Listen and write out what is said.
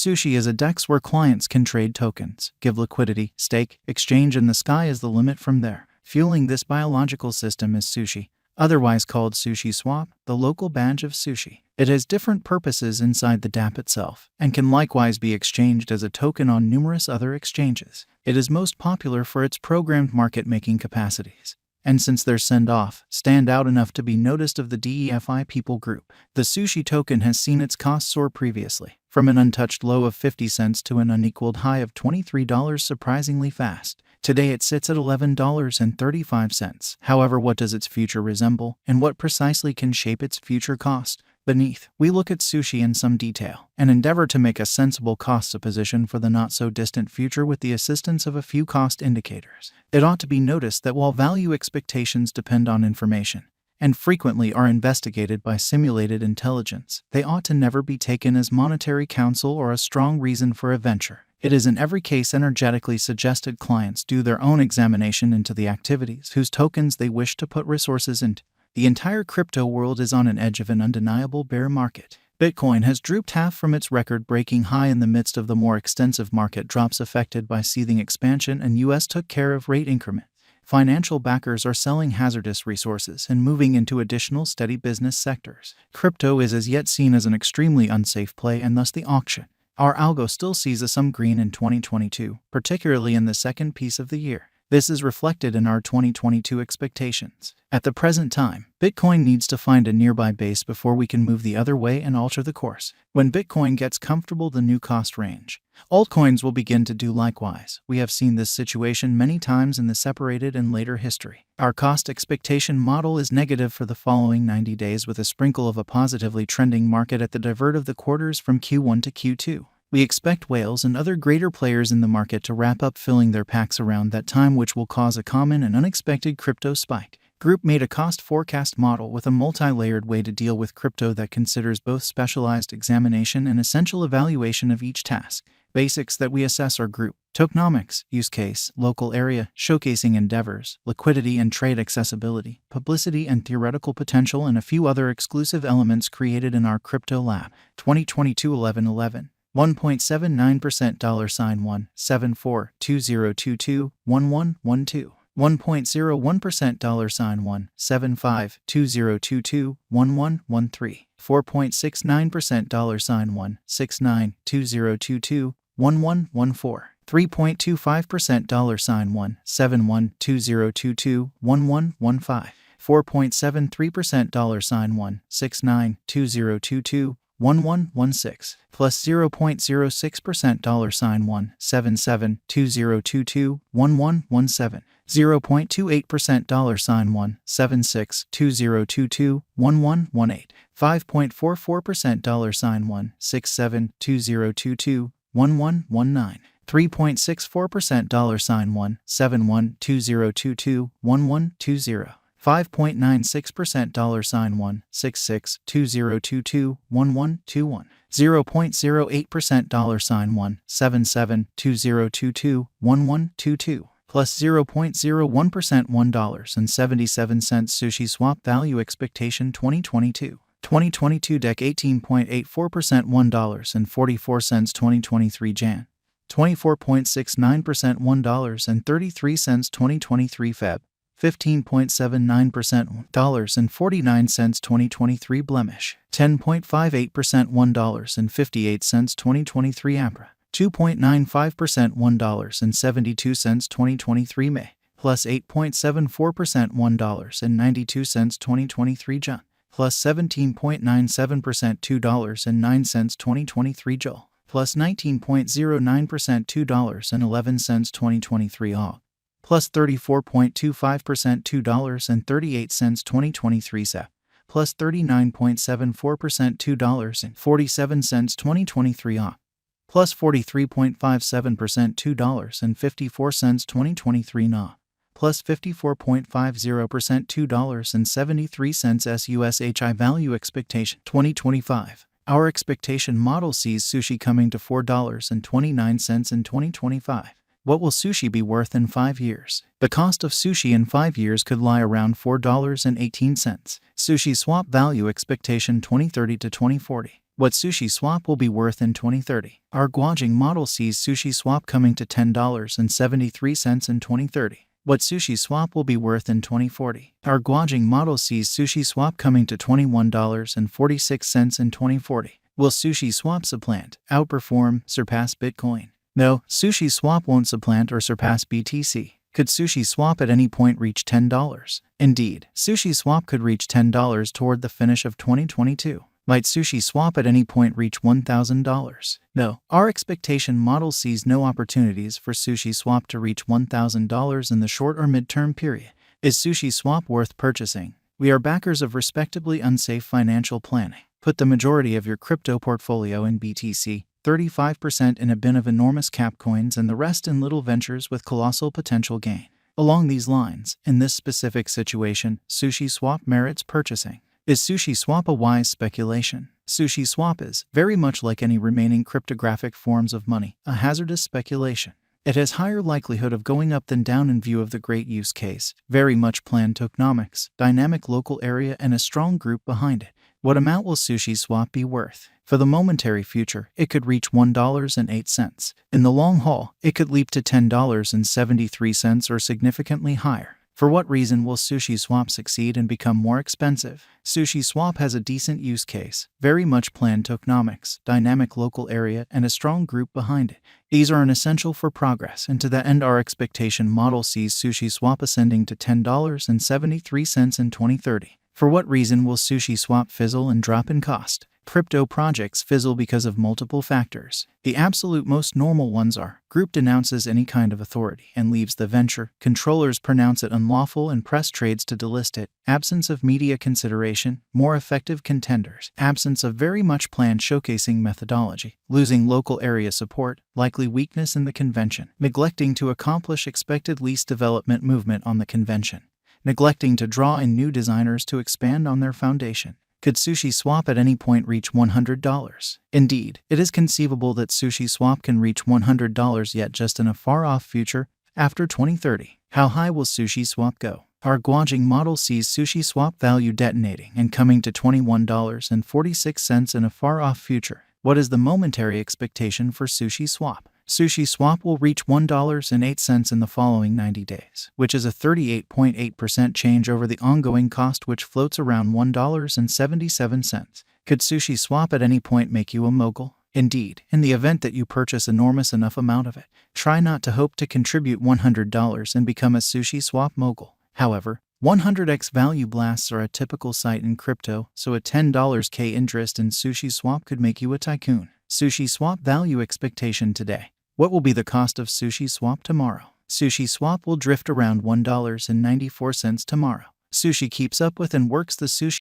Sushi is a DEX where clients can trade tokens, give liquidity, stake, exchange, and the sky is the limit from there. Fueling this biological system is Sushi, otherwise called Sushiswap, the local badge of Sushi. It has different purposes inside the dApp itself, and can likewise be exchanged as a token on numerous other exchanges. It is most popular for its programmed market-making capacities, and since their send-off, stand out enough to be noticed of the DeFi people group. The Sushi token has seen its cost soar previously, from an untouched low of 50 cents to an unequaled high of $23 surprisingly fast. Today it sits at $11.35. However, what does its future resemble, and what precisely can shape its future cost? Beneath, we look at Sushi in some detail, and endeavor to make a sensible cost supposition for the not-so-distant future with the assistance of a few cost indicators. It ought to be noticed that while value expectations depend on information, and frequently are investigated by simulated intelligence, they ought to never be taken as monetary counsel or a strong reason for a venture. It is in every case energetically suggested clients do their own examination into the activities whose tokens they wish to put resources into. The entire crypto world is on an edge of an undeniable bear market. Bitcoin has drooped half from its record-breaking high in the midst of the more extensive market drops affected by seething expansion, and US took care of rate increment. Financial backers are selling hazardous resources and moving into additional steady business sectors. Crypto is as yet seen as an extremely unsafe play, and thus the auction. Our algo still sees a some green in 2022, particularly in the second piece of the year. This is reflected in our 2022 expectations. At the present time, Bitcoin needs to find a nearby base before we can move the other way and alter the course. When Bitcoin gets comfortable the new cost range, altcoins will begin to do likewise. We have seen this situation many times in the separated and later history. Our cost expectation model is negative for the following 90 days with a sprinkle of a positively trending market at the divert of the quarters from Q1 to Q2. We expect whales and other greater players in the market to wrap up filling their packs around that time, which will cause a common and unexpected crypto spike. Group made a cost forecast model with a multi-layered way to deal with crypto that considers both specialized examination and essential evaluation of each task. Basics that we assess are group, tokenomics, use case, local area, showcasing endeavors, liquidity and trade accessibility, publicity and theoretical potential, and a few other exclusive elements created in our crypto lab. 2022 11/11 1.79% $174 2022 1112 1.01% $175 2022 1113 4.69% $169 2022 1114 3.25% $171 2022 1115 4.73% $169 2022 1116 plus 0.06% $177 2022 1117 0.28% $176 2022 1118 5.44% $167 2022 1119 3.64% $171 2022 1120 5.96% $166 2022 1121 0.08% $177 2022 1122 plus 0.01% $1.77 Sushiswap value expectation 2022 DEC 18.84% $1.44 2023 Jan 24.69% $1.33 2023 Feb 15.79% $1.49 2023 Blemish 10.58% $1.58 2023 Abra 2.95% $1.72 2023 May plus 8.74% $1.92 2023 Jun plus 17.97% $2.09 2023 Joel plus 19.09% $2.11 2023 Og plus 34.25% $2.38 2023 SEP plus 39.74% $2.47 2023 OP plus 43.57% $2.54 2023 NA plus 54.50% $2.73 SUSHI value expectation 2025. Our expectation model sees Sushi coming to $4.29 in 2025. What will Sushi be worth in 5 years? The cost of Sushi in 5 years could lie around $4.18. Sushiswap value expectation 2030 to 2040. What Sushiswap will be worth in 2030. Our Guanging model sees Sushiswap coming to $10.73 in 2030. What Sushiswap will be worth in 2040. Our Guanging model sees Sushiswap coming to $21.46 in 2040. Will Sushiswap supplant, outperform, surpass Bitcoin? No, Sushiswap won't supplant or surpass BTC. Could Sushiswap at any point reach $10? Indeed, Sushiswap could reach $10 toward the finish of 2022. Might Sushiswap at any point reach $1,000? No, our expectation model sees no opportunities for Sushiswap to reach $1,000 in the short or mid-term period. Is Sushiswap worth purchasing? We are backers of respectably unsafe financial planning. Put the majority of your crypto portfolio in BTC, 35% in a bin of enormous cap coins, and the rest in little ventures with colossal potential gain. Along these lines, in this specific situation, Sushiswap merits purchasing. Is Sushiswap a wise speculation? Sushiswap is, very much like any remaining cryptographic forms of money, a hazardous speculation. It has higher likelihood of going up than down in view of the great use case, very much planned tokenomics, dynamic local area, and a strong group behind it. What amount will Sushiswap be worth? For the momentary future, it could reach $1.08. In the long haul, it could leap to $10.73 or significantly higher. For what reason will Sushiswap succeed and become more expensive? Sushiswap has a decent use case, very much planned tokenomics, dynamic local area, and a strong group behind it. These are an essential for progress, and to that end our expectation model sees Sushiswap ascending to $10.73 in 2030. For what reason will Sushiswap fizzle and drop in cost? Crypto projects fizzle because of multiple factors. The absolute most normal ones are: group denounces any kind of authority and leaves the venture, controllers pronounce it unlawful and press trades to delist it, absence of media consideration, more effective contenders, absence of very much planned showcasing methodology, losing local area support, likely weakness in the convention, neglecting to accomplish expected least development movement on the convention, neglecting to draw in new designers to expand on their foundation. Could Sushiswap at any point reach $100? Indeed, it is conceivable that Sushiswap can reach $100 yet just in a far-off future, after 2030. How high will Sushiswap go? Our Guanging model sees Sushiswap value detonating and coming to $21.46 in a far-off future. What is the momentary expectation for Sushiswap? Sushiswap will reach $1.08 in the following 90 days, which is a 38.8% change over the ongoing cost, which floats around $1.77. Could Sushiswap at any point make you a mogul? Indeed, in the event that you purchase enormous enough amount of it, try not to hope to contribute $100 and become a Sushiswap mogul. However, 100x value blasts are a typical sight in crypto, so a $10K interest in Sushiswap could make you a tycoon. Sushiswap value expectation today. What will be the cost of Sushiswap tomorrow? Sushiswap will drift around $1.94 tomorrow. Sushi keeps up with and works the Sushi